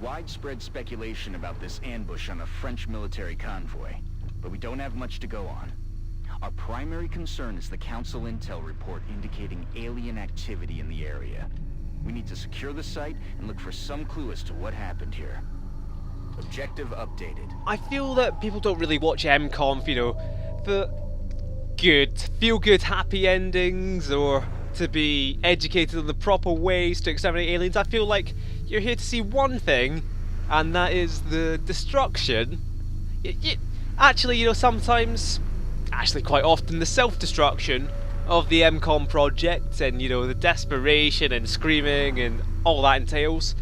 widespread speculation about this ambush on a French military convoy, but we don't have much to go on. Our primary concern is the Council intel report indicating alien activity in the area. We need to secure the site and look for some clue as to what happened here. Objective updated. I feel that people don't really watch M-Kom, you know, for good, feel-good, happy endings, or to be educated on the proper ways to exterminate aliens. I feel like you're here to see one thing, and that is the destruction. Actually, you know, sometimes, actually quite often, the self-destruction of the M-Kom project, and, you know, the desperation and screaming and all that entails.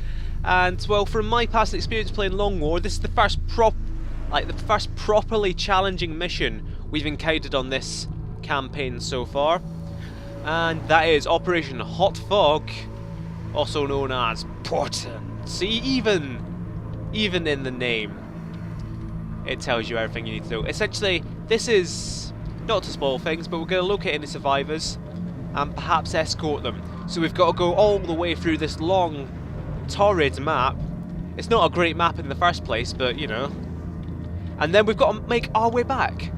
And, well, from my past experience playing Long War, this is the first properly challenging mission we've encountered on this campaign so far. And that is Operation Hot Fog, also known as Portent. See, even in the name, it tells you everything you need to know. Essentially, this is, not to spoil things, but we're going to locate any survivors and perhaps escort them. So we've got to go all the way through this long, torrid map. It's not a great map in the first place, but you know. And then we've got to make our way back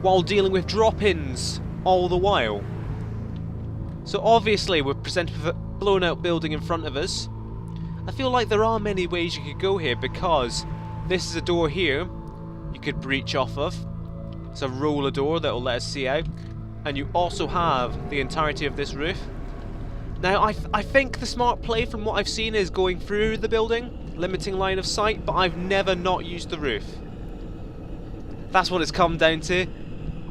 while dealing with drop-ins all the while. So obviously we're presented with a blown out building in front of us. I feel like there are many ways you could go here, because this is a door here you could breach off of. It's a roller door that will let us see out. And you also have the entirety of this roof. Now I think the smart play from what I've seen is going through the building, limiting line of sight, but I've never not used the roof. That's what it's come down to.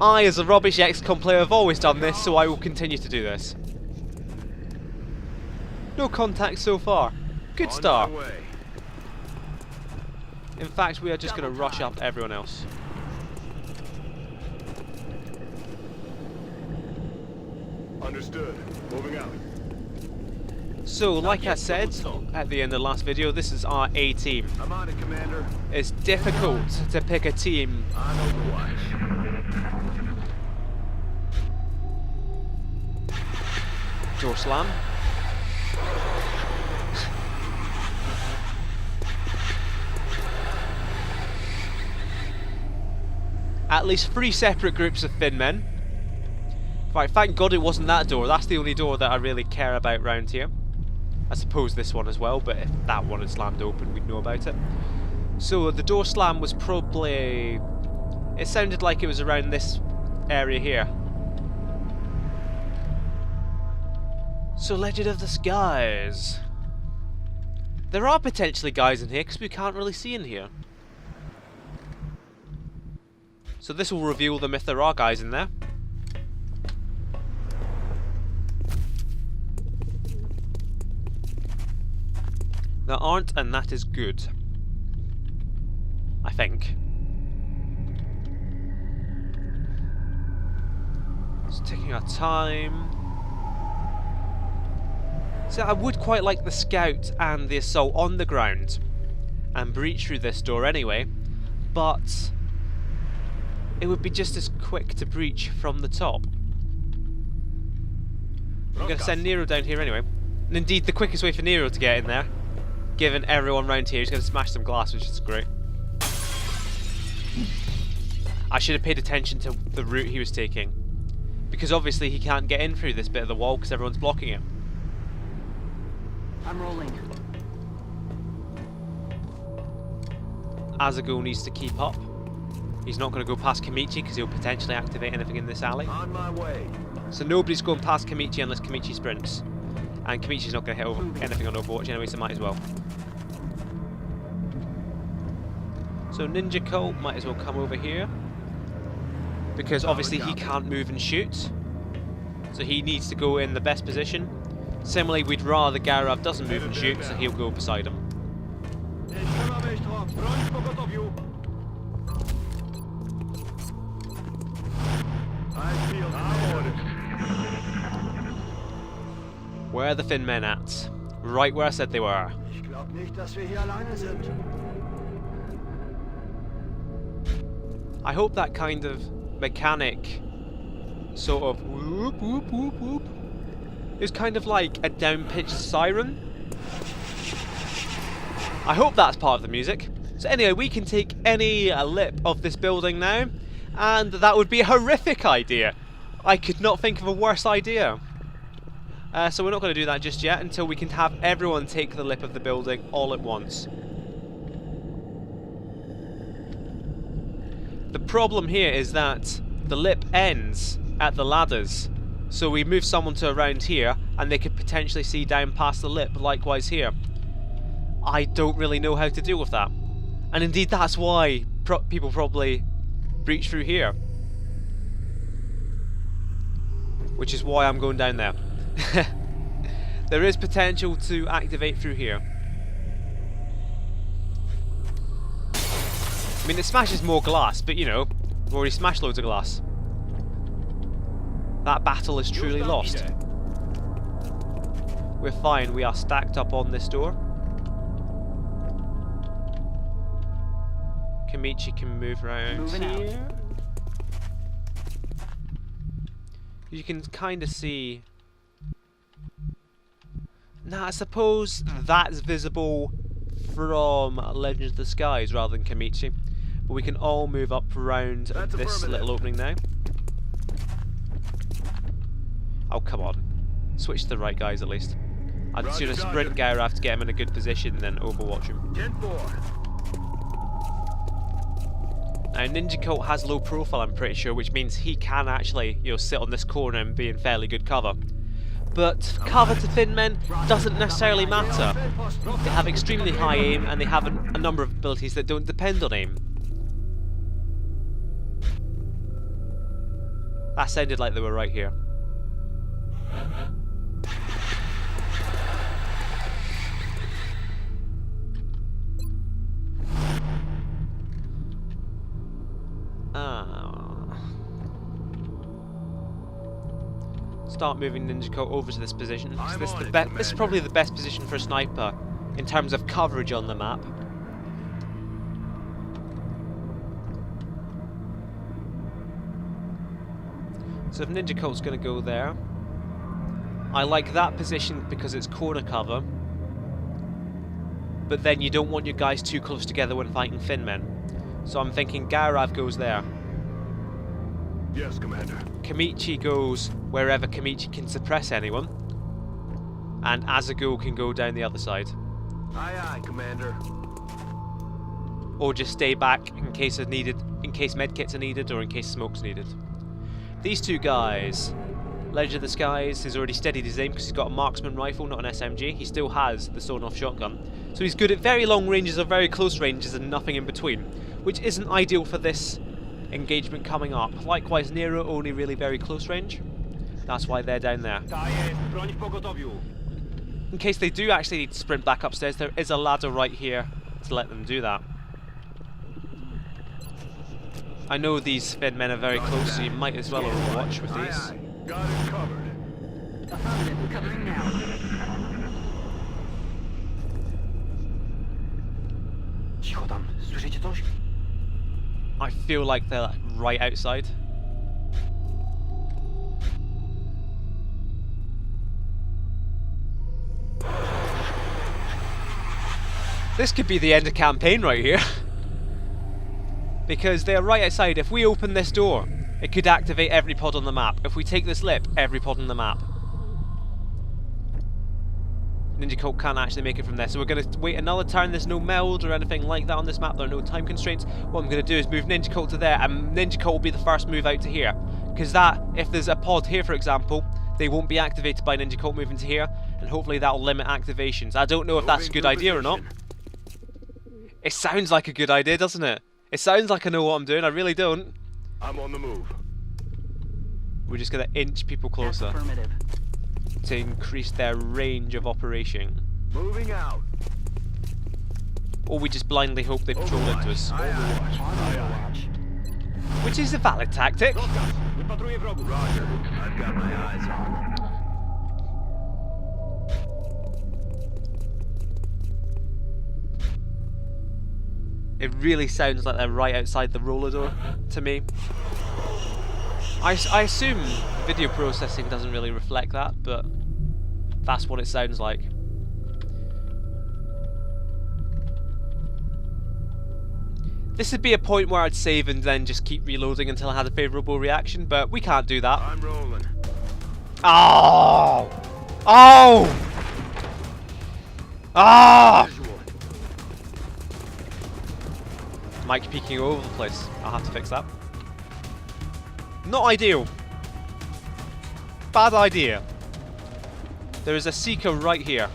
I, as a rubbish XCOM player, have always done this, so I will continue to do this. No contact so far. Good start. In fact, we are just going to rush up everyone else. Understood. Moving out. So, like I said at the end of the last video, this is our A team. I'm on it, Commander. It's difficult to pick a team. On Overwatch. Door slam. At least 3 separate groups of thin men. Right, thank God it wasn't that door. That's the only door that I really care about round here. I suppose this one as well, but if that one had slammed open, we'd know about it. So the door slam was probably... It sounded like it was around this area here. So, Legend of the Skies. There are potentially guys in here, because we can't really see in here. So this will reveal them if there are guys in there. There aren't, and that is good. I think. Just taking our time. So I would quite like the scout and the assault on the ground and breach through this door anyway, but it would be just as quick to breach from the top. I'm going to send Nero down here anyway. And indeed, the quickest way for Nero to get in there, given everyone around here is going to smash some glass, which is great. I should have paid attention to the route he was taking, because obviously he can't get in through this bit of the wall because everyone's blocking it. I'm rolling. Azago needs to keep up. He's not going to go past Kamichi because he'll potentially activate anything in this alley. On my way. So nobody's going past Kamichi unless Kamichi sprints. And Kamichi's not going to hit over anything on Overwatch anyway, so might as well. So Ninja Cult might as well come over here, because obviously he can't move and shoot. So he needs to go in the best position. Similarly, we'd rather Garav doesn't move and shoot, so he'll go beside him. Where are the thin men at? Right where I said they were. I hope that kind of mechanic sort of whoop whoop whoop whoop is kind of like a down-pitched siren. I hope that's part of the music. So anyway, we can take any lip of this building now, and that would be a horrific idea. I could not think of a worse idea. So we're not going to do that just yet until we can have everyone take the lip of the building all at once. The problem here is that the lip ends at the ladders. So we move someone to around here and they could potentially see down past the lip, likewise here. I don't really know how to deal with that. And indeed that's why people probably breach through here. Which is why I'm going down there. There is potential to activate through here. I mean, it smashes more glass, but you know, we've already smashed loads of glass. That battle is truly lost. We're fine, we are stacked up on this door. Kamichi can move around here. You can kind of see... Now, I suppose that's visible from Legend of the Skies rather than Kamichi. But we can all move up around this little opening now. Oh, come on. Switch to the right guys at least. I'd sooner sprint Gaurav to get him in a good position than overwatch him. 10-4. Now, Ninja Colt has low profile, I'm pretty sure, which means he can actually, you know, sit on this corner and be in fairly good cover. But cover to thin men doesn't necessarily matter. They have extremely high aim and they have a number of abilities that don't depend on aim. That sounded like they were right here. Start moving Ninja Coat over to this position. This is probably the best position for a sniper in terms of coverage on the map. So if Ninja Coat's going to go there, I like that position because it's corner cover. But then you don't want your guys too close together when fighting thin men. So I'm thinking Gaurav goes there. Yes, Commander. Kamichi goes wherever Kamichi can suppress anyone, and Azago can go down the other side. Aye, aye, Commander. Or just stay back in case it's needed, in case medkits are needed, or in case smoke's needed. These two guys, Legend of the Skies has already steadied his aim because he's got a marksman rifle, not an SMG. He still has the sawn-off shotgun, so he's good at very long ranges or very close ranges and nothing in between, which isn't ideal for this engagement coming up. Likewise, Nero only really very close range. That's why they're down there. In case they do actually need to sprint back upstairs, there is a ladder right here to let them do that. I know these Fed men are very close, so you might as well overwatch with these. Got it covered. Affirmative, covering now. Cicho tam, słyszycie coś? I feel like they're right outside. This could be the end of campaign right here. Because they are right outside. If we open this door, it could activate every pod on the map. If we take this lip, every pod on the map. Ninja Colt can't actually make it from there, so we're going to wait another turn. There's no meld or anything like that on this map. There are no time constraints. What I'm going to do is move Ninja Colt to there, and Ninja Colt will be the first move out to here. Because that, if there's a pod here, for example, they won't be activated by Ninja Colt moving to here, and hopefully that will limit activations. I don't know if that's a good idea or not. It sounds like a good idea, doesn't it? It sounds like I know what I'm doing. I really don't. I'm on the move. We're just going to inch people closer Affirmative. to increase their range of operation. Moving out. Or we just blindly hope they patrol into us. Aye, aye. Aye, aye. Which is a valid tactic. Wypatruję wrogów. Roger. I've got my eyes on. It really sounds like they're right outside the roller door to me. I assume video processing doesn't really reflect that, but that's what it sounds like. This would be a point where I'd save and then just keep reloading until I had a favourable reaction, but we can't do that. I'm rolling. Oh! Oh! Ah! Visual. Mike peeking all over the place. I'll have to fix that. Not ideal. Bad idea. There is a Seeker right here.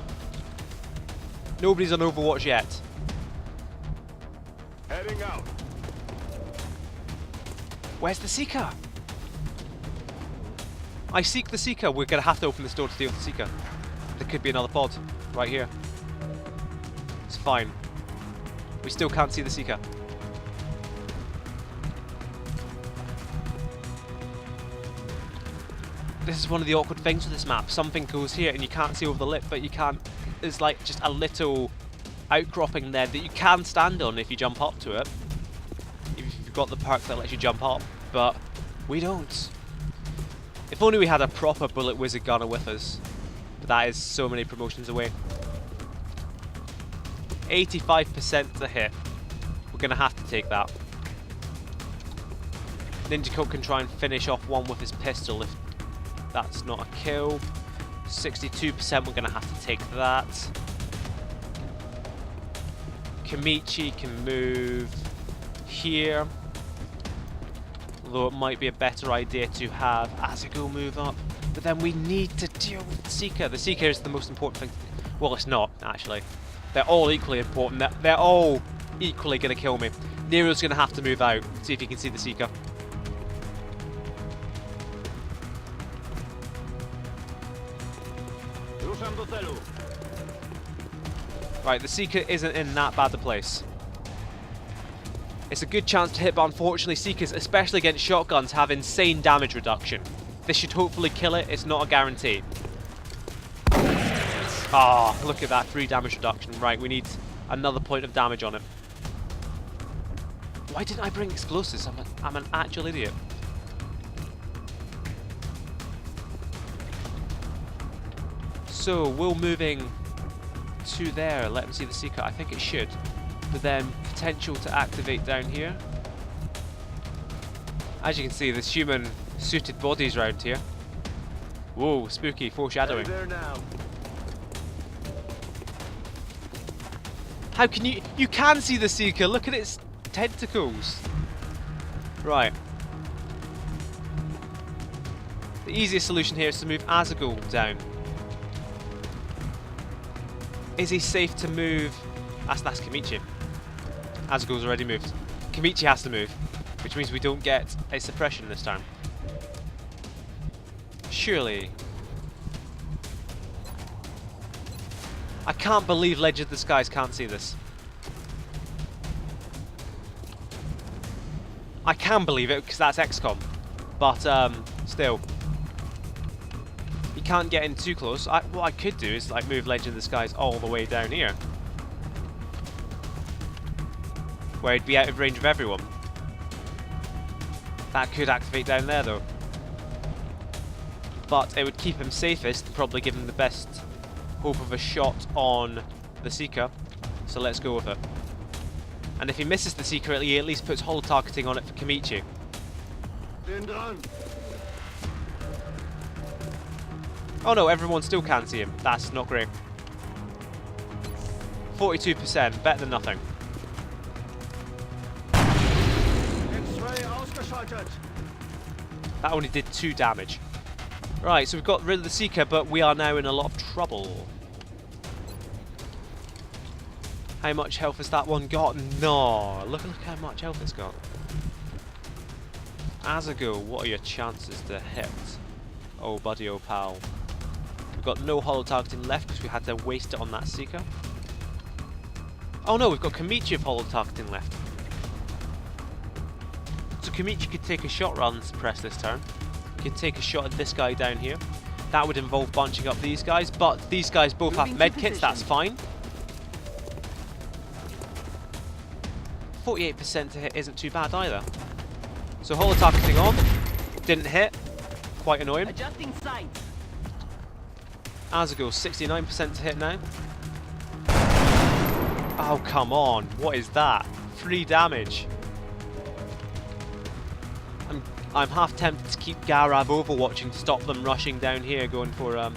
Nobody's on Overwatch yet. Heading out. Where's the Seeker? I seek the Seeker. We're going to have to open this door to deal with the Seeker. There could be another pod right here. It's fine. We still can't see the Seeker. This is one of the awkward things with this map. Something goes here and you can't see over the lip, but you can't... There's like just a little outcropping there that you can stand on if you jump up to it. If you've got the perk that lets you jump up, but we don't. If only we had a proper bullet wizard gunner with us. But that is so many promotions away. 85% to hit. We're going to have to take that. Ninja Coat can try and finish off one with his pistol if that's not a kill. 62%, we're going to have to take that. Kamichi can move here. Although it might be a better idea to have Azago move up. But then we need to deal with the Seeker. The Seeker is the most important thing. Well, it's not, actually. They're all equally important. They're all equally going to kill me. Nero's going to have to move out. See if he can see the Seeker. Right, the Seeker isn't in that bad a place. It's a good chance to hit, but unfortunately Seekers, especially against shotguns, have insane damage reduction. This should hopefully kill it. It's not a guarantee. Ah, oh, look at that, 3 damage reduction. Right, we need another point of damage on it. Why didn't I bring explosives? I'm an actual idiot. So, we're moving to there. Let them see the Seeker. I think it should. But then, potential to activate down here. As you can see, there's human suited bodies around here. Whoa, spooky foreshadowing. There now. How can you... You can see the Seeker! Look at its tentacles! Right. The easiest solution here is to move Azago down. Is he safe to move? That's Kamichi. Azago's already moved. Kamichi has to move, which means we don't get a suppression this time. Surely. I can't believe Legend of the Skies can't see this. I can believe it because that's XCOM, but still. You can't get in too close. What I could do is like move Legend of the Skies all the way down here, where he'd be out of range of everyone. That could activate down there though. But it would keep him safest and probably give him the best hope of a shot on the Seeker. So let's go with it. And if he misses the Seeker, he at least puts holo targeting on it for Kamichi. Oh no, everyone still can see him. That's not great. 42%, better than nothing. That only did 2 damage. Right, so we've got rid of the Seeker, but we are now in a lot of trouble. How much health has that one got? No, look how much health it's got. Azago, what are your chances to hit? Oh buddy, oh pal. We've got no holo targeting left because we had to waste it on that Seeker. Oh no, we've got Kamichi of holo targeting left. So Kamichi could take a shot rather than suppress this turn. He could take a shot at this guy down here. That would involve bunching up these guys, but these guys both have medkits, that's fine. 48% to hit isn't too bad either. So holo targeting on, didn't hit, quite annoying. Adjusting sights. Azago, 69% to hit now. Oh come on, what is that? 3 damage. I'm half tempted to keep Garav overwatching to stop them rushing down here going for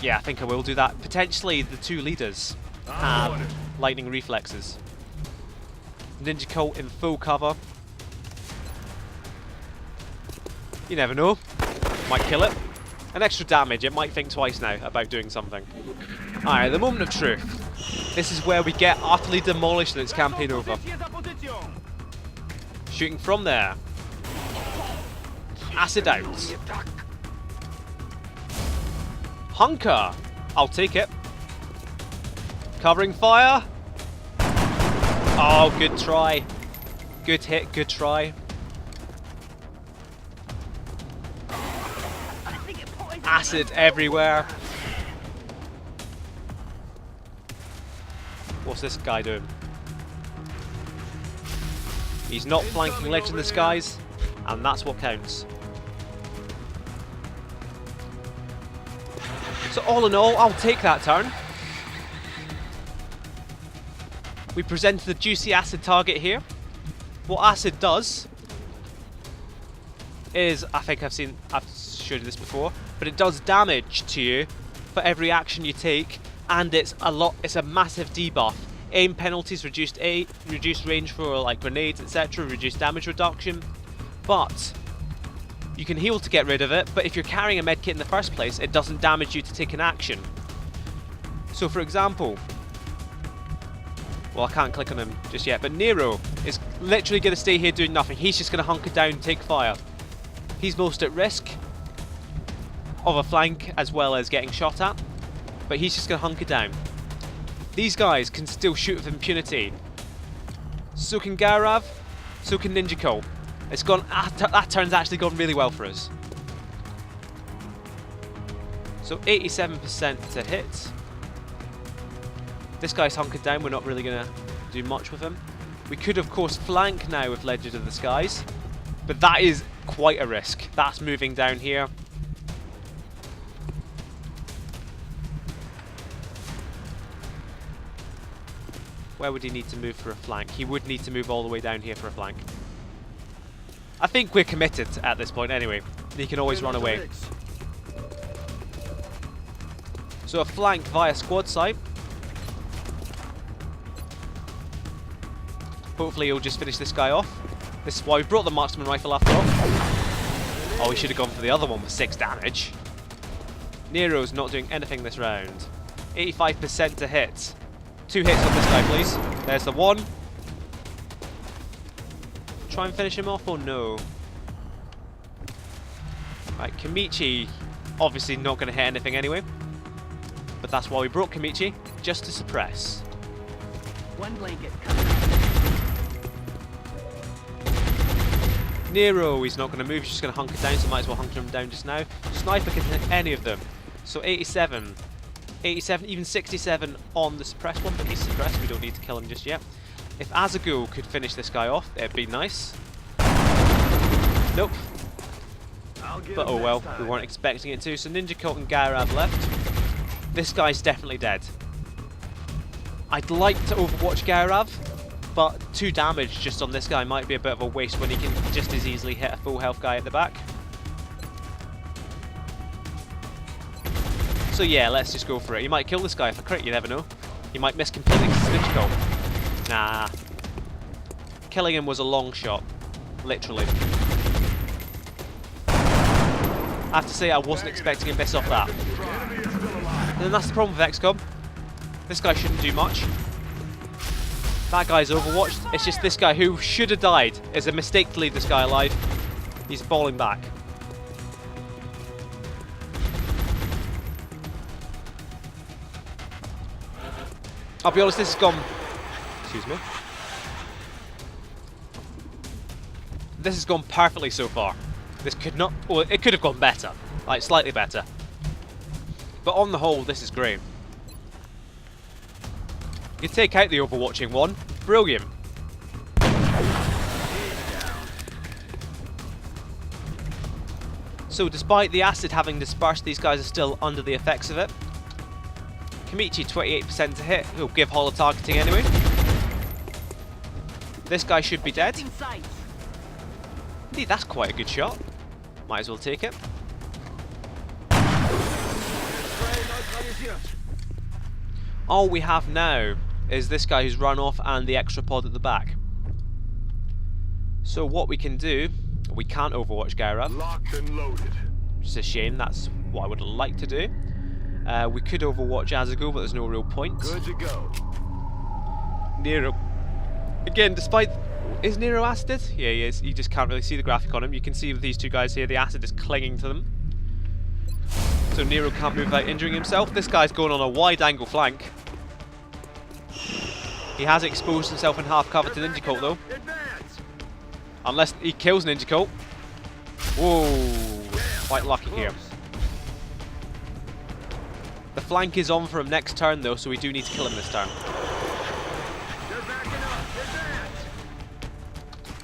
yeah, I think I will do that. Potentially the 2 leaders have lightning reflexes. Ninja Colt in full cover. You never know. Might kill it. An extra damage, it might think twice now about doing something. Alright, the moment of truth. This is where we get utterly demolished and it's campaign over. Shooting from there. Acid out. Hunker. I'll take it. Covering fire. Oh, good try. Good hit, good try. Acid everywhere. What's this guy doing? He's not flanking Legend in the Skies, and that's what counts. So all in all, I'll take that turn. We presented the juicy acid target here. What acid does is, I think I've showed you this before, but it does damage to you for every action you take, and it's a massive debuff. Aim penalties, reduced range for like grenades, etc., reduced damage reduction. But you can heal to get rid of it, but if you're carrying a medkit in the first place, it doesn't damage you to take an action. So for example, well, I can't click on him just yet, but Nero is literally going to stay here doing nothing. He's just going to hunker down and take fire. He's most at risk of a flank as well as getting shot at, but he's just going to hunker down. These guys can still shoot with impunity. So can Garav, so can Ninja Colt. It's gone. That turn's actually gone really well for us. So 87% to hit. This guy's hunkered down. We're not really gonna do much with him. We could, of course, flank now with Legend of the Skies, but that is quite a risk. That's moving down here. Where would he need to move for a flank? He would need to move all the way down here for a flank. I think we're committed at this point anyway. He can always run away. So a flank via squad site. Hopefully he'll just finish this guy off. This is why we brought the marksman rifle after all. Oh, we should have gone for the other one with 6 damage. Nero's not doing anything this round. 85% to hit. 2 hits on this guy, please. There's the 1. Try and finish him off or no? Right, Kamichi, obviously not going to hit anything anyway. But that's why we brought Kamichi, just to suppress. One blanket. Nero, he's not going to move, he's just going to hunker down, so might as well hunker him down just now. Sniper can hit any of them. So 87, even 67 on the suppressed one, but he's suppressed, we don't need to kill him just yet. If Azagul could finish this guy off, it'd be nice. Nope. But oh well, we weren't expecting it to. So Ninja Colt and Garav left. This guy's definitely dead. I'd like to overwatch Garav, but 2 damage just on this guy might be a bit of a waste when he can just as easily hit a full health guy at the back. So yeah, let's just go for it. You might kill this guy if a crit, you never know. He might miss completely because it's Ninja Colt. Nah. Killing him was a long shot. Literally. I have to say I wasn't expecting him to miss off that. And then that's the problem with XCOM. This guy shouldn't do much. That guy's overwatched. It's just this guy who should have died. It's a mistake to leave this guy alive. He's falling back. I'll be honest, this has gone... Excuse me. This has gone perfectly so far. This could not... Well, it could have gone better. Like, slightly better. But on the whole, this is great. You take out the overwatching one. Brilliant. So, despite the acid having dispersed, these guys are still under the effects of it. Kamichi, 28% to hit. He'll give holo targeting anyway. This guy should be dead. Shifting sights. Indeed, that's quite a good shot. Might as well take it. All we have now is this guy who's run off and the extra pod at the back. So what we can do, we can't Overwatch Gyra. Locked and loaded. Which is a shame, that's what I would like to do. We could Overwatch Azago, but there's no real point. Good to go. Nero. Again, despite... Is Nero acided? Yeah, he is. You just can't really see the graphic on him. You can see with these two guys here, the acid is clinging to them. So Nero can't move without injuring himself. This guy's going on a wide angle flank. He has exposed himself in half cover to Ninja Cult though. Advance. Unless he kills Ninja Cult. Whoa, quite lucky here. The flank is on for him next turn though, so we do need to kill him this turn. They're backing up.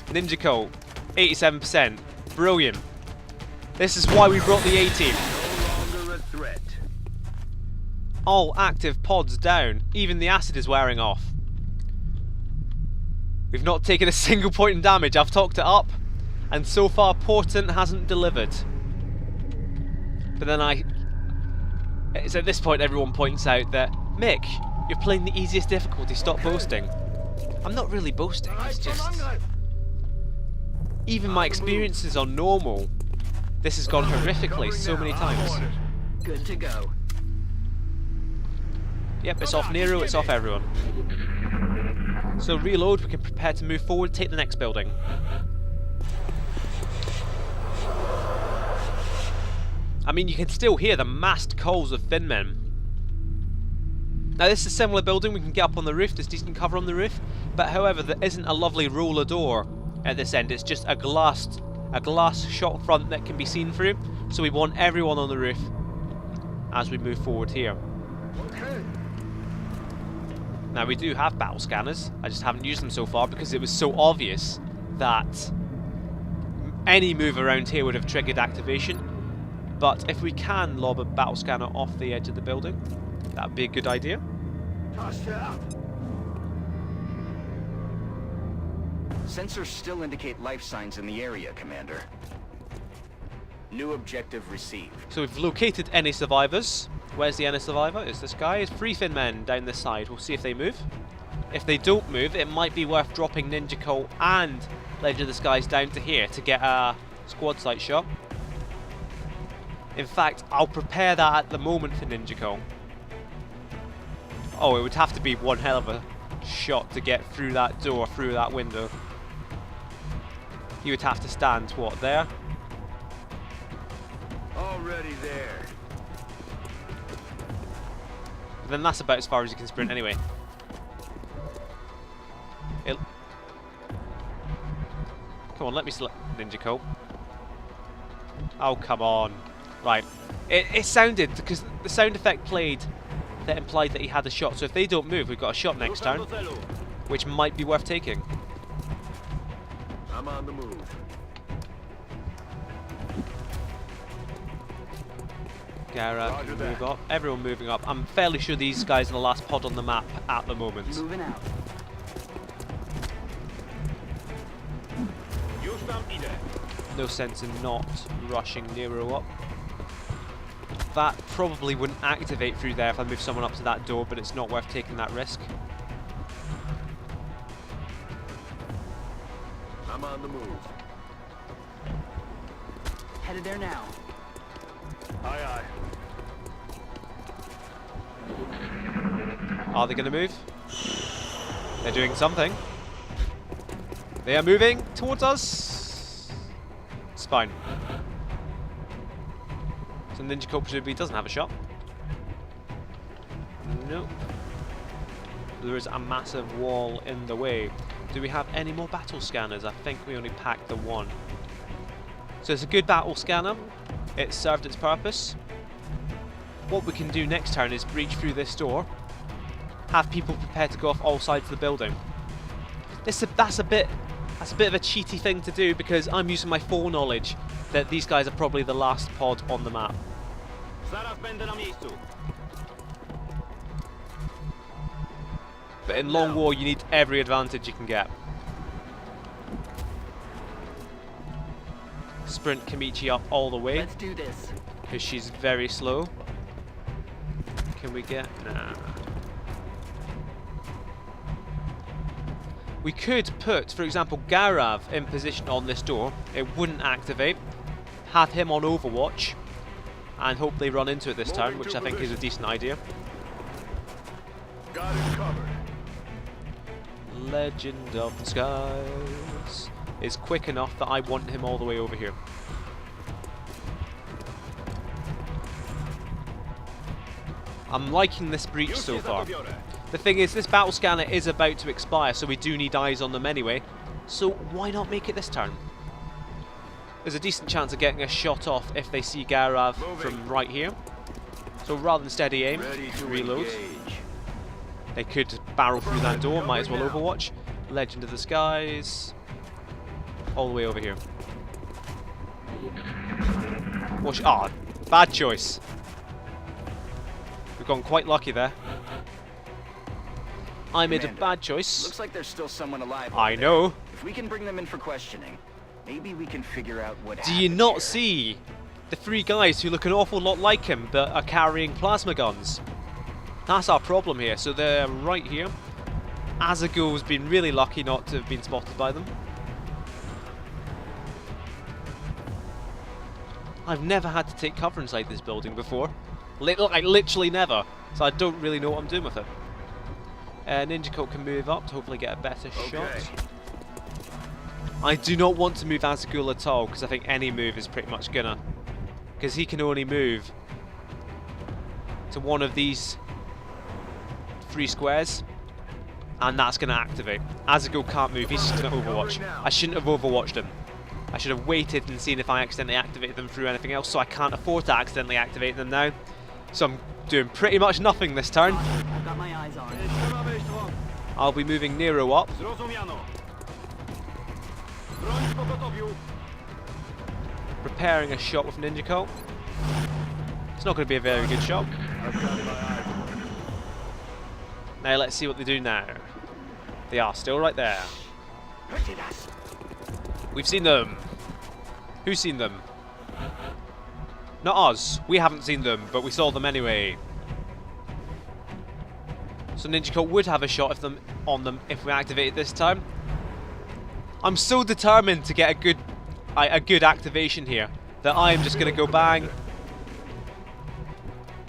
Advance. Ninja Cult, 87%. Brilliant. This is why we brought the A-team. No longer a threat. All active pods down. Even the acid is wearing off. We've not taken a single point in damage. I've talked it up, and so far Portent hasn't delivered. But then it's at this point everyone points out that, Mick, you're playing the easiest difficulty, stop boasting. I'm not really boasting, it's just... Even my experiences on normal, this has gone horrifically so many times. Good to go. Yep, it's off Nero, it's off everyone. So reload, we can prepare to move forward, take the next building. I mean, you can still hear the massed calls of Finmen. Now this is a similar building, we can get up on the roof, there's decent cover on the roof, but however there isn't a lovely roller door at this end, it's just a glass shot front that can be seen through, so we want everyone on the roof as we move forward here. Okay. Now we do have battle scanners, I just haven't used them so far because it was so obvious that any move around here would have triggered activation. But if we can lob a battle scanner off the edge of the building, that would be a good idea. Toss it out. Sensors still indicate life signs in the area, Commander. New objective received. So we've located any survivors. Where's the any survivor? Is this guy? It's 3 Fin men down this side. We'll see if they move. If they don't move, it might be worth dropping Ninja Cult and Legend of the Skies down to here to get a squad sight shot. In fact, I'll prepare that at the moment for Ninja Cult. Oh, it would have to be one hell of a shot to get through that door, through that window. You would have to stand, what, there? Already there. Then that's about as far as you can sprint anyway. Come on, let me select Ninja Cult. Oh, come on. Right. It sounded, because the sound effect played that implied that he had a shot. So if they don't move, we've got a shot next turn, which might be worth taking. I'm on the move. Gara can move up. Everyone moving up. I'm fairly sure these guys are the last pod on the map at the moment. Moving out. No sense in not rushing Nero up. That probably wouldn't activate through there if I move someone up to that door, but it's not worth taking that risk. I'm on the move. Headed there now. Aye, aye. Are they going to move? They're doing something. They are moving towards us. It's fine. So Ninja Cult presumably doesn't have a shot. Nope. There is a massive wall in the way. Do we have any more battle scanners? I think we only packed the one. So it's a good battle scanner. It served its purpose. What we can do next turn is breach through this door. Have people prepared to go off all sides of the building. That's a bit of a cheaty thing to do because I'm using my foreknowledge that these guys are probably the last pod on the map. But in long war you need every advantage you can get. sprint Kamichi up all the way, Let's do this. because she's very slow. Can we get... Nah. We could put, for example, Garav in position on this door. It wouldn't activate. Have him on Overwatch. And hopefully run into it this turn, which I think is a decent idea. Got it covered. Legend of the Skies is quick enough that I want him all the way over here. I'm liking this breach so far. The thing is, this battle scanner is about to expire, so we do need eyes on them anyway. So why not make it this turn? There's a decent chance of getting a shot off if they see Garav from right here. So rather than steady aim, reload. They could barrel through that door, might as well Overwatch. Legend of the Skies. All the way over here. Watch. Ah, bad choice. We've gotten quite lucky there. I made a bad choice. Looks like there's still someone alive. I know. If we can bring them in for questioning, maybe we can figure out what Do happened you not here. see the three guys who look an awful lot like him but are carrying plasma guns? That's our problem here. So they're right here. Azagul's been really lucky not to have been spotted by them. I've never had to take cover inside this building before. Like literally never. So I don't really know what I'm doing with it. Ninja Coat can move up to hopefully get a better shot. I do not want to move Azagul at all because I think any move is pretty much gonna... Because he can only move to one of these 3 squares and that's gonna activate. Azagul can't move, he's just gonna Overwatch. I shouldn't have Overwatched him. I should have waited and seen if I accidentally activated them through anything else, so I can't afford to accidentally activate them now. So I'm doing pretty much nothing this turn. I've got my eyes on. I'll be moving Nero up. Preparing a shot with Ninja Coat. It's not going to be a very good shot. Now let's see what they do now. They are still right there. We've seen them. Who's seen them? Not us. We haven't seen them, but we saw them anyway. So Ninja Coat would have a shot on them if we activate it this time. I'm so determined to get a good activation here that I am just going to go bang.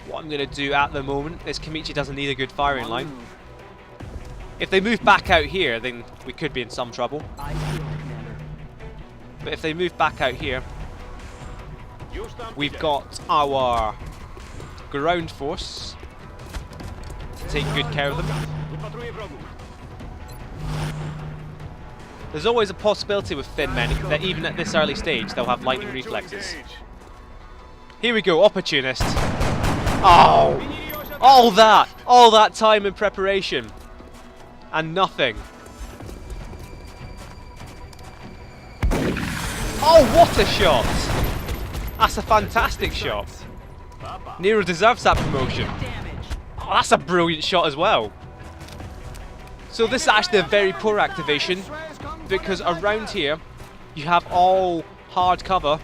What I'm going to do at the moment is Kamichi doesn't need a good firing line. If they move back out here, then we could be in some trouble. Eyes peeled, Commander. But if they move back out here, we've got our ground force to take good care of them. There's always a possibility with thin men that even at this early stage they'll have lightning reflexes. Here we go, opportunist. Oh! All that time in preparation. And nothing. Oh, what a shot! That's a fantastic shot. Nero deserves that promotion. Oh, that's a brilliant shot as well. So this is actually a very poor activation because around here you have all hard cover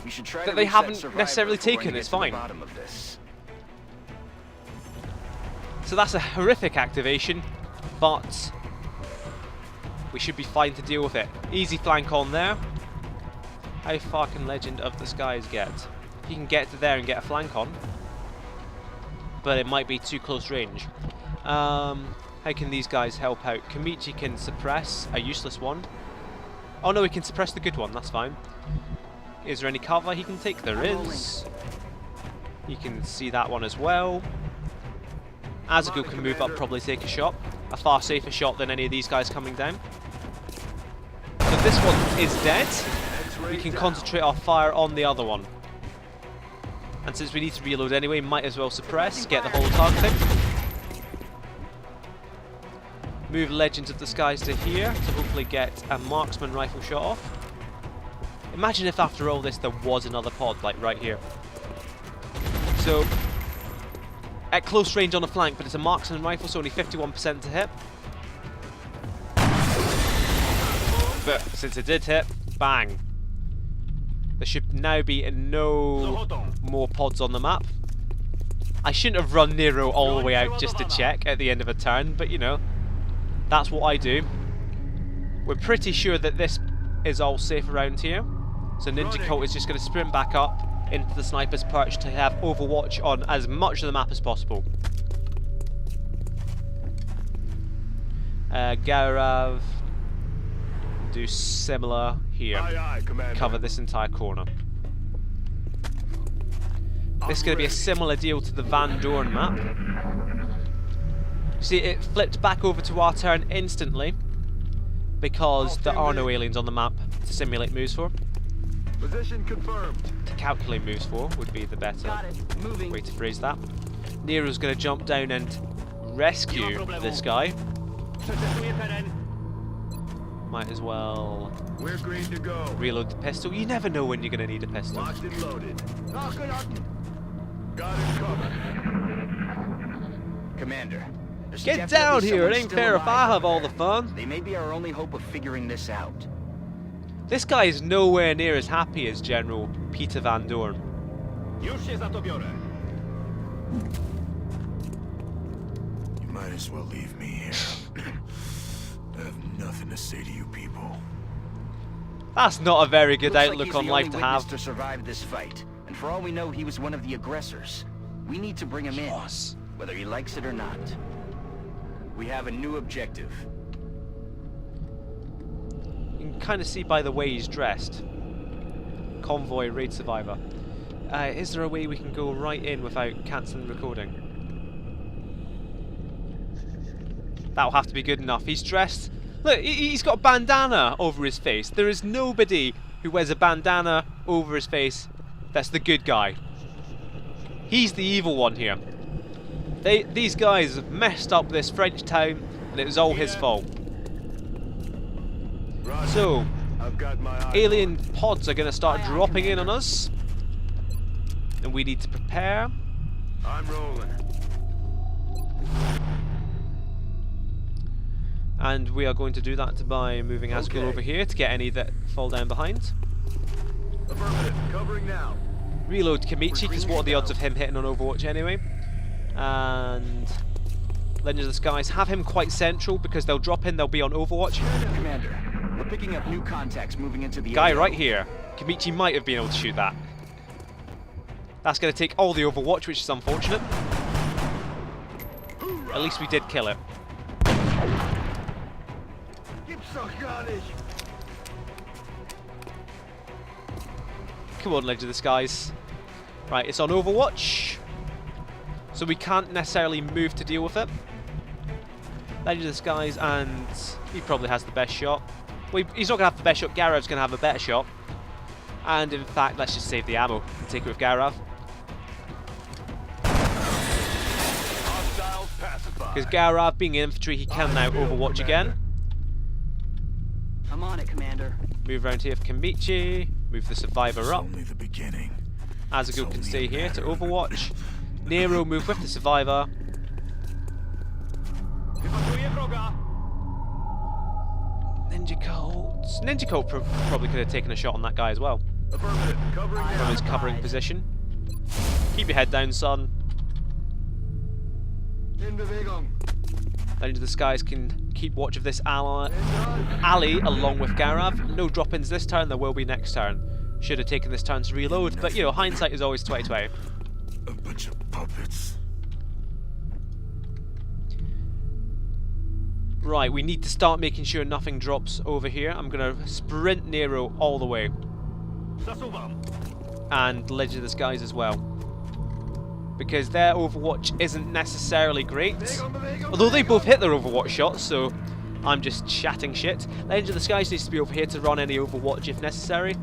We should try that to they reset haven't Survivor necessarily before we taken. get It's to the fine. bottom of this. So that's a horrific activation, but we should be fine to deal with it. Easy flank on there. How far can Legend of the Skies get? He can get to there and get a flank on, but it might be too close range. How can these guys help out? Kamichi can suppress a useless one. Oh no, he can suppress the good one, that's fine. Is there any cover he can take? There is. You can see that one as well. Azagul can move up, probably take a shot. A far safer shot than any of these guys coming down. So this one is dead. We can concentrate our fire on the other one. And since we need to reload anyway, might as well suppress, get the whole targeting. Move Legends of the Skies to here to hopefully get a marksman rifle shot off. Imagine if after all this there was another pod, like right here. So, at close range on the flank, but it's a marksman rifle, so only 51% to hit. But since it did hit, bang. There should now be no more pods on the map. I shouldn't have run Nero all the way out just to check at the end of a turn, but you know, that's what I do. We're pretty sure that this is all safe around here. So Ninja Colt is just going to sprint back up into the sniper's perch to have Overwatch on as much of the map as possible. Garav, do similar here. Cover this entire corner. This is going to be a similar deal to the Van Dorn map. See, it flipped back over to our turn instantly because there are no aliens on the map to simulate moves for. Position confirmed. To calculate moves for would be the better way to phrase that. Nero's going to jump down and rescue this guy. Might as well We're green to go. reload the pistol. You never know when you're going to need a pistol. Locked and loaded. Got it covered. Commander, there's Get definitely down here! It someone ain't still fair if alive I have over all the there. fun. They may be our only hope of figuring this out. This guy is nowhere near as happy as General Peter Van Dorn. Już się za to biorę. You might as well leave me here. I have nothing to say to you people. That's not a very good Looks like outlook he's on the life only to witness have. to survive this fight, and for all we know, he was one of the aggressors. We need to bring him in, whether he likes it or not. We have a new objective. You can kind of see by the way he's dressed. Convoy raid survivor. Is there a way we can go right in without cancelling recording? That'll have to be good enough. He's dressed... Look, he's got a bandana over his face. There is nobody who wears a bandana over his face that's the good guy. He's the evil one here. These guys have messed up this French town, and it was all his fault. Roger. So, I've got my eyes alien pods are going to start dropping in on us, and we need to prepare. I'm rolling. And we are going to do that by moving Asgul Okay. over here to get any that fall down behind. Affirmative. Covering now. Reload Kamichi, because what are the odds of him hitting on Overwatch anyway? And Legend of the Skies, have him quite central because they'll drop in, they'll be on Overwatch. Commander, we're picking up new contacts moving into the Guy area. right here, Kamichi might have been able to shoot that. That's going to take all the Overwatch, which is unfortunate. At least we did kill it. Come on, Legend of the Skies. Right, it's on Overwatch, so we can't necessarily move to deal with it. Legend of the Skies, and he probably has the best shot. Well, he's not going to have the best shot, Garav's going to have a better shot. And in fact, let's just save the ammo and take it with Garav. Hostiles pacified. Because Garav, being infantry, he can now Overwatch again. I'm on it, Commander. Move around here for Kamichi. Move the Survivor It's up. only the beginning. Asgul can stay here to Overwatch. Nero move with the Survivor. Wypatruję wroga. Ninja Colt. Ninja Colt probably could have taken a shot on that guy as well Affirmative. Covering from now. his covering position. Keep your head down, son. In Bewegung. Legend of the Skies can keep watch of this alley along with Garav. No drop-ins this turn, there will be next turn. Should have taken this turn to reload, but you know, hindsight is always 20/20. A bunch of puppets. Right, we need to start making sure nothing drops over here. I'm going to sprint Nero all the way. Zasuwam. And Legend of the Skies as well. Because their Overwatch isn't necessarily great. Although they both hit their Overwatch shots, so I'm just chatting shit. Legend of the Skies needs to be over here to run any Overwatch if necessary.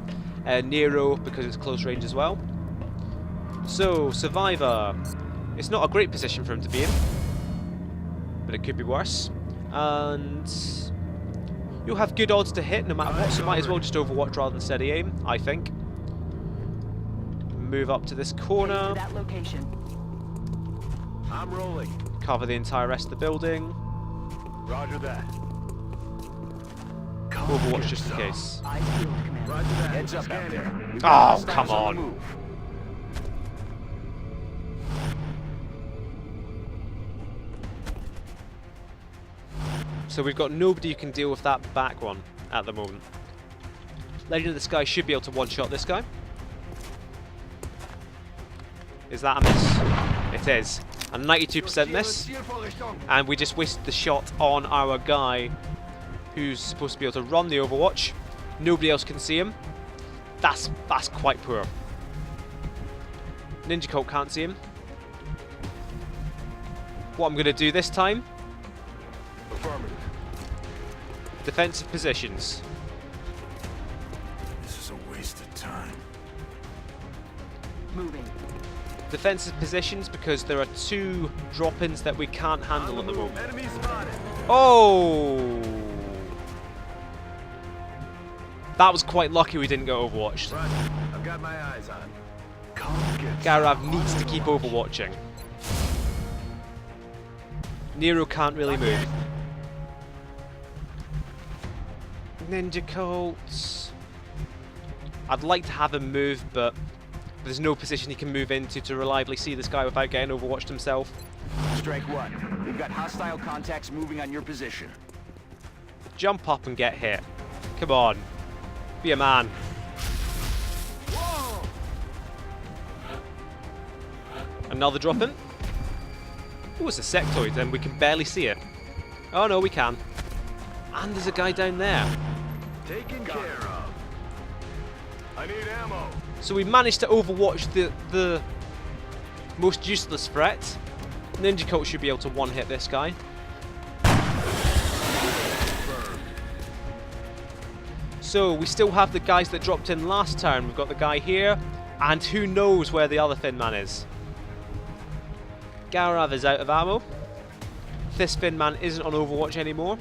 Nero, because it's close range as well. So, Survivor. It's not a great position for him to be in. But it could be worse. And you'll have good odds to hit no matter what, so might as well just Overwatch rather than steady aim, I think. Move up to this corner. Heading to that location. I'm rolling. Cover the entire rest of the building. Roger that. Overwatch just in case. Eyes peeled, Commander. Roger that. Heads up out there. We've got Oh, hostiles come the on. move. So we've got nobody who can deal with that back one at the moment. Legend of the Sky should be able to one-shot this guy. Is that a miss? It is. A 92% miss. And we just wasted the shot on our guy who's supposed to be able to run the Overwatch. Nobody else can see him. That's quite poor. Ninja Cult can't see him. What I'm going to do this time, defensive positions. This is a waste of time. Moving. Defensive positions because there are 2 drop-ins that we can't handle at the moment. Enemy spotted. Oh! That was quite lucky we didn't get overwatched. Roger. I've got my eyes on. Come get Garav needs to keep overwatching. Nero can't really move. Ninja Colts. I'd like to have him move, but there's no position he can move into to reliably see this guy without getting overwatched himself. Strike 1. We've got hostile contacts moving on your position. Jump up and get hit. Come on. Be a man. Another drop in. Oh, it's a sectoid and we can barely see it. Oh no, we can. And there's a guy down there. Taken care of. I need ammo. So we managed to overwatch the most useless threat. Ninja Cult should be able to one-hit this guy. So we still have the guys that dropped in last turn. We've got the guy here, and who knows where the other Thin Man is. Garav is out of ammo. This Thin Man isn't on Overwatch anymore.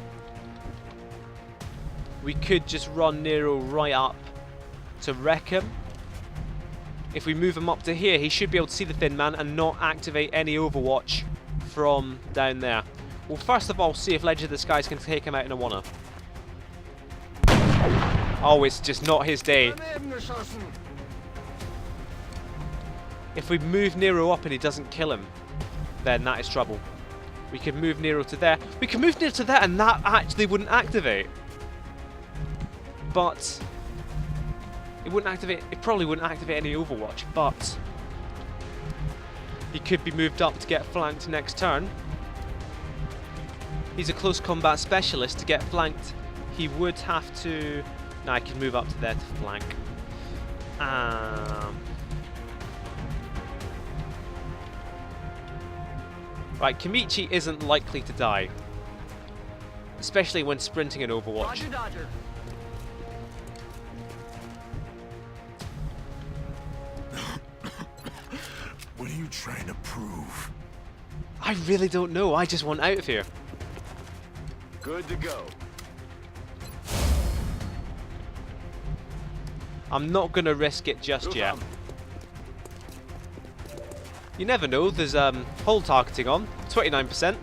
We could just run Nero right up to wreck him. If we move him up to here, he should be able to see the Thin Man and not activate any Overwatch from down there. Well, first of all, see if Legend of the Skies can take him out in a one-up. Oh, it's just not his day. If we move Nero up and he doesn't kill him, then that is trouble. We could move Nero to there. We can move Nero to there and that actually wouldn't activate. But it wouldn't activate, it probably wouldn't activate any Overwatch, but he could be moved up to get flanked next turn. He's a close combat specialist. To get flanked, he would have to... No, I can move up to there to flank. Right, Kamichi isn't likely to die. Especially when sprinting in Overwatch. Roger, Dodger. What are you trying to prove? I really don't know. I just want out of here. Good to go. I'm not going to risk it just yet. You never know. There's hull targeting on. 29%.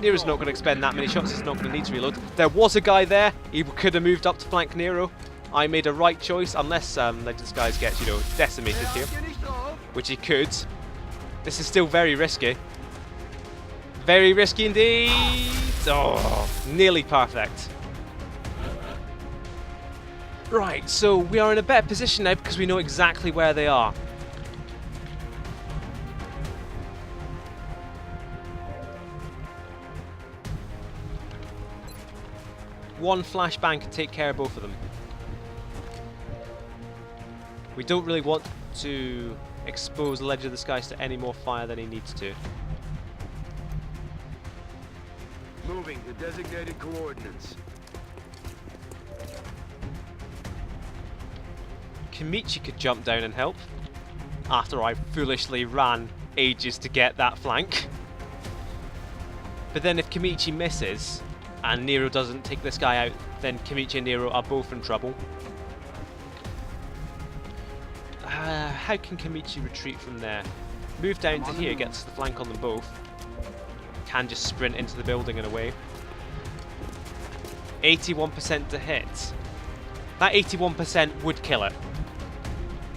Nero's not going to expend that many shots. He's not going to need to reload. There was a guy there. He could have moved up to flank Nero. I made a right choice, unless Legend Skies gets, you know, decimated here, which he could. This is still very risky. Very risky indeed. Oh, nearly perfect. Right, so we are in a better position now because we know exactly where they are. One flashbang can take care of both of them. We don't really want to expose Legend of the Skies to any more fire than he needs to. Moving to designated coordinates. Kamichi could jump down and help after I foolishly ran ages to get that flank. But then if Kamichi misses and Nero doesn't take this guy out, then Kamichi and Nero are both in trouble. How can Kamichi retreat from there? Move down to here, gets the flank on them both. Can just sprint into the building and away. 81% to hit. That 81% would kill it.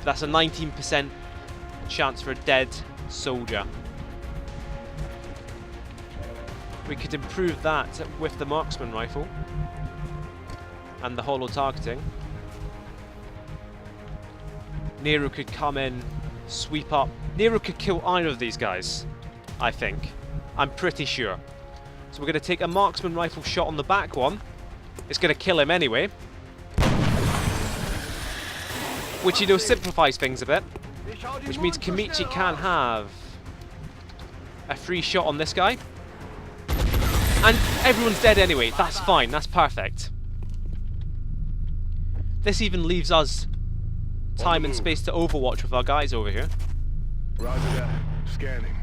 That's a 19% chance for a dead soldier. We could improve that with the marksman rifle and the holo targeting. Nero could come in, sweep up. Nero could kill either of these guys, I think. I'm pretty sure. So we're going to take a marksman rifle shot on the back one. It's going to kill him anyway. Which, you know, simplifies things a bit. Which means Kamichi can have a free shot on this guy. And everyone's dead anyway. That's fine. That's perfect. This even leaves us time and space to overwatch with our guys over here. Roger that. Scanning.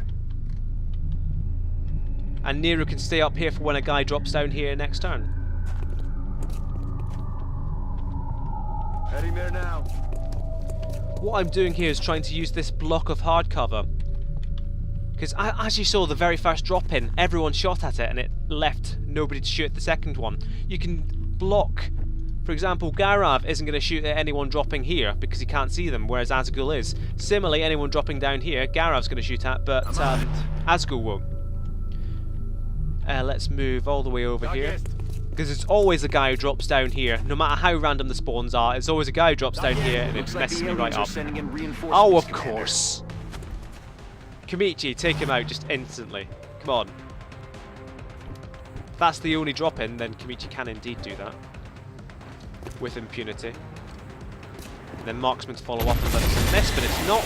And Nero can stay up here for when a guy drops down here next turn. Heading there now. What I'm doing here is trying to use this block of hard cover. Because as you saw, the very first drop in, everyone shot at it and it left nobody to shoot at the second one. You can block, for example, Garav isn't going to shoot at anyone dropping here because he can't see them, whereas Asgul is. Similarly, anyone dropping down here, Garav's going to shoot at, but Asgul won't. Let's move all the way over here. Because it's always a guy who drops down here, no matter how random the spawns are, it's always a guy who drops down here and it messes me right up. Oh, of course. Kamichi, take him out just instantly. Come on. If that's the only drop in, then Kamichi can indeed do that. With impunity. And then marksmen follow up and let us miss, but it's not.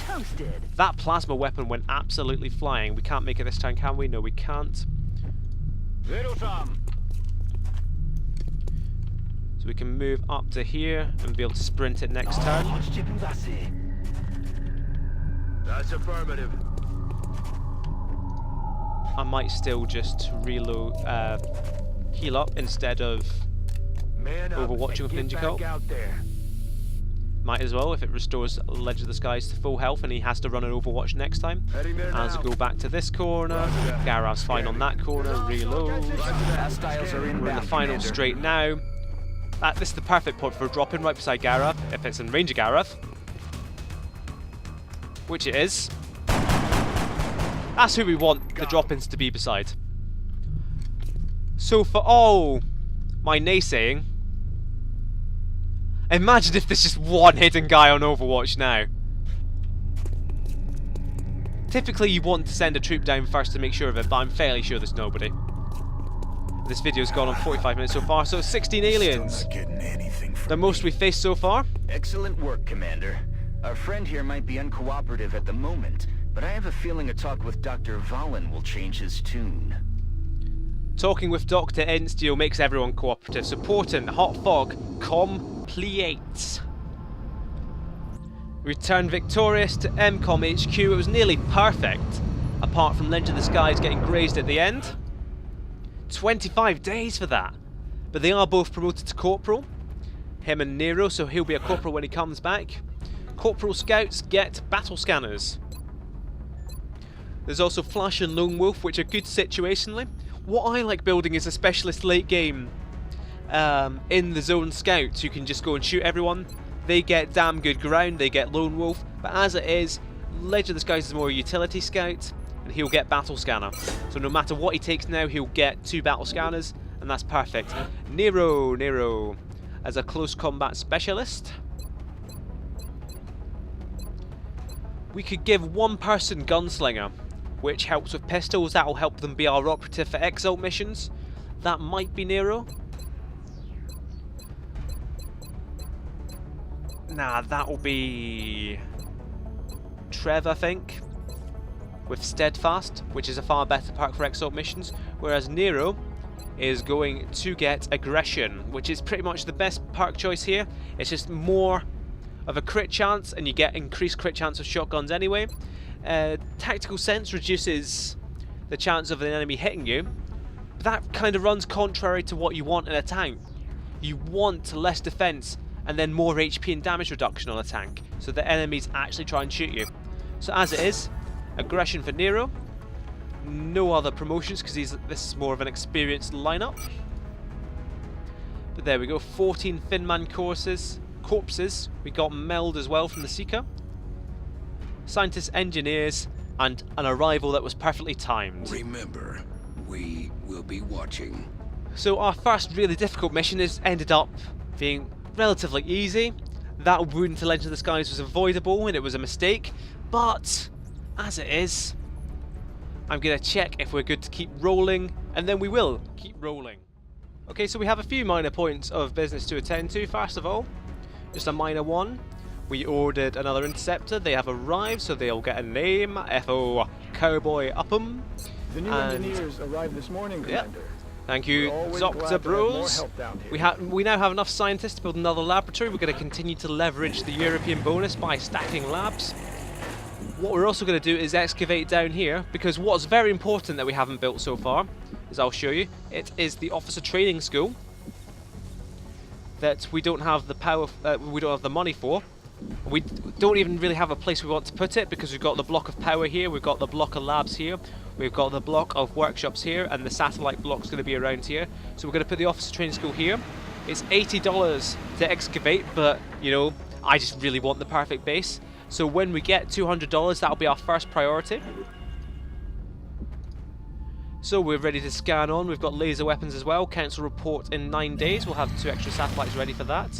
Toasted. That plasma weapon went absolutely flying. We can't make it this time, can we? No, we can't. So we can move up to here and be able to sprint it next turn. That's affirmative. I might still just reload, heal up instead of Man up overwatching with and Ninja get Cult. back out there. Might as well if it restores Ledge of the Skies to full health and he has to run an Overwatch next time. Heading there As now. we go back to this corner, Garav's fine on that corner, reload. Hostiles are We're in the inbound, final Commander. straight now. This is the perfect point for a drop in right beside Garav, if it's in range of Garav. Which it is. That's who we want the drop-ins to be beside. So for all my naysaying, imagine if there's just one hidden guy on Overwatch now. Typically you want to send a troop down first to make sure of it, but I'm fairly sure there's nobody. This video's gone on 45 minutes so far, so 16 aliens. Still not getting anything from The most we've faced so far. Excellent work, Commander. Our friend here might be uncooperative at the moment, but I have a feeling a talk with Dr. Valen will change his tune. Talking with Dr. Insteel makes everyone cooperative. So Portent, Hot Fog, complete. Returned victorious to M-Kom HQ. It was nearly perfect, apart from Ledge of the Skies getting grazed at the end. 25 days for that. But they are both promoted to Corporal. Him and Nero, so he'll be a Corporal when he comes back. Corporal Scouts get battle scanners. There's also Flash and Lone Wolf, which are good situationally. What I like building is a specialist late game in the zone scouts who can just go and shoot everyone. They get damn good ground, they get Lone Wolf, but as it is, Ledge of the Skies is more a utility scout, and he'll get battle scanner. So no matter what he takes now, he'll get 2 battle scanners, and that's perfect. Nero, as a close combat specialist. We could give one person Gunslinger, which helps with pistols. That'll help them be our operative for Exalt missions. That might be Nero. Nah, that'll be Trev, I think, with Steadfast, which is a far better perk for Exalt missions, whereas Nero is going to get Aggression, which is pretty much the best perk choice here. It's just more of a crit chance, and you get increased crit chance of shotguns anyway. Tactical Sense reduces the chance of an enemy hitting you, but that kind of runs contrary to what you want in a tank. You want less defense and then more HP and damage reduction on a tank, so the enemies actually try and shoot you. So as it is, Aggression for Nero. No other promotions because this is more of an experienced lineup. But there we go, 14 Finman corpses. We got Meld as well from the Seeker. Scientists, engineers, and an arrival that was perfectly timed. Remember, we will be watching. So our first really difficult mission has ended up being relatively easy. That wound to Legend of the Skies was avoidable and it was a mistake, but as it is, I'm going to check if we're good to keep rolling, and then we will keep rolling. Okay, so we have a few minor points of business to attend to. First of all, just a minor one. We ordered another interceptor. They have arrived, so they'll get a name. FO Cowboy Upham. The new engineers arrived this morning, Commander. Thank you, Dr. Bros. We now have enough scientists to build another laboratory. We're going to continue to leverage the European bonus by stacking labs. What we're also going to do is excavate down here, because what's very important that we haven't built so far, is I'll show you, it is the officer training school that we don't have the power, we don't have the money for. We don't even really have a place we want to put it, because we've got the block of power here, we've got the block of labs here, we've got the block of workshops here, and the satellite block's going to be around here. So we're going to put the officer training school here. It's $80 to excavate, but you know, I just really want the perfect base. So when we get $200, that'll be our first priority. So we're ready to scan on. We've got laser weapons as well. Council report in 9 days. We'll have 2 extra satellites ready for that.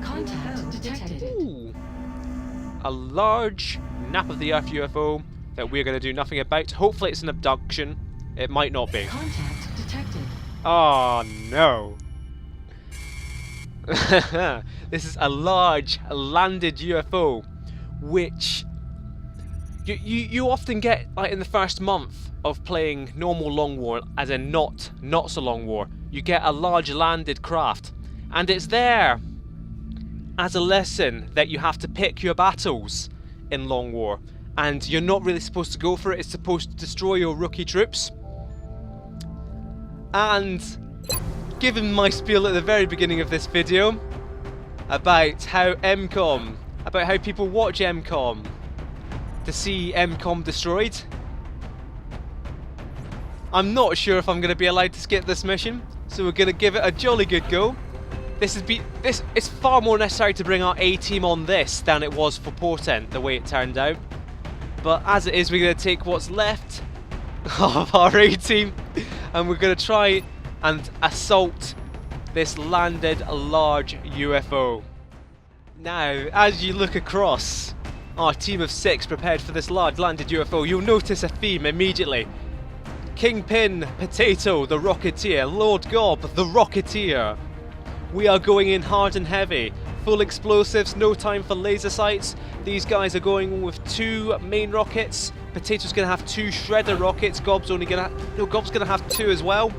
Contact detected. Ooh. A large nap of the Earth UFO that we're going to do nothing about. Hopefully it's an abduction. It might not be. Contact detected. Oh no. This is a large landed UFO, which you often get like in the first month of playing normal Long War, as in not so Long War. You get a large landed craft, and it's there as a lesson that you have to pick your battles in Long War, and you're not really supposed to go for it. It's supposed to destroy your rookie troops. And given my spiel at the very beginning of this video about how M-Kom, about how people watch M-Kom to see M-Kom destroyed, I'm not sure if I'm going to be allowed to skip this mission, so we're going to give it a jolly good go. It's far more necessary to bring our A-team on this than it was for Portent, the way it turned out. But as it is, we're going to take what's left of our A-team and we're going to try and assault this landed large UFO. Now, as you look across our team of 6 prepared for this large landed UFO, you'll notice a theme immediately. Kingpin, Potato, the Rocketeer, Lord Gob, the Rocketeer. We are going in hard and heavy. Full explosives, no time for laser sights. These guys are going with 2 main rockets. Potato's going to have 2 shredder rockets. Gob's going to have 2 as well.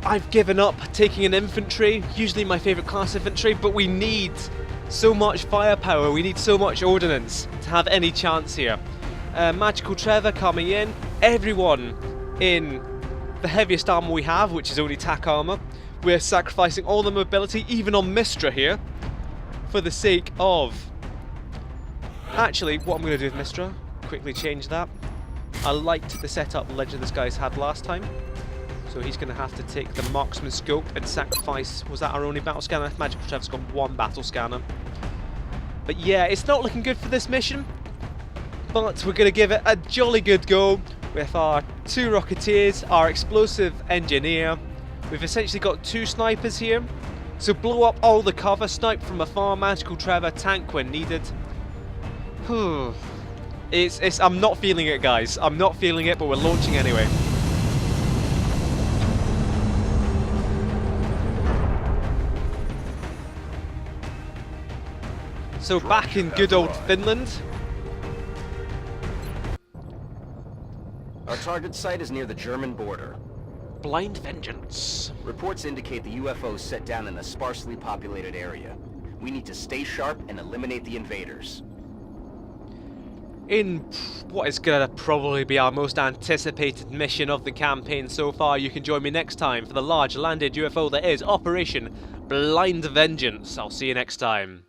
I've given up taking an infantry, usually my favourite class infantry, but we need so much firepower, we need so much ordnance to have any chance here. Magical Trevor coming in, everyone in the heaviest armour we have, which is only tack armour. We're sacrificing all the mobility, even on Mistra here, for the sake of... Actually, what I'm going to do with Mistra, quickly change that. I liked the setup Legend of the Skies had last time. So he's going to have to take the marksman scope and sacrifice. Was that our only battle scanner? Magical Trevor's got 1 battle scanner. But yeah, it's not looking good for this mission. But we're going to give it a jolly good go with our 2 Rocketeers, our explosive engineer. We've essentially got 2 snipers here. So blow up all the cover, snipe from afar, Magical Trevor, tank when needed. I'm not feeling it, guys. I'm not feeling it, but we're launching anyway. So back in good old Finland. Our target site is near the German border. Blind vengeance. Reports indicate the UFO is set down in a sparsely populated area. We need to stay sharp and eliminate the invaders. In what is going to probably be our most anticipated mission of the campaign so far, you can join me next time for the large landed UFO that is Operation Blind Vengeance. I'll see you next time.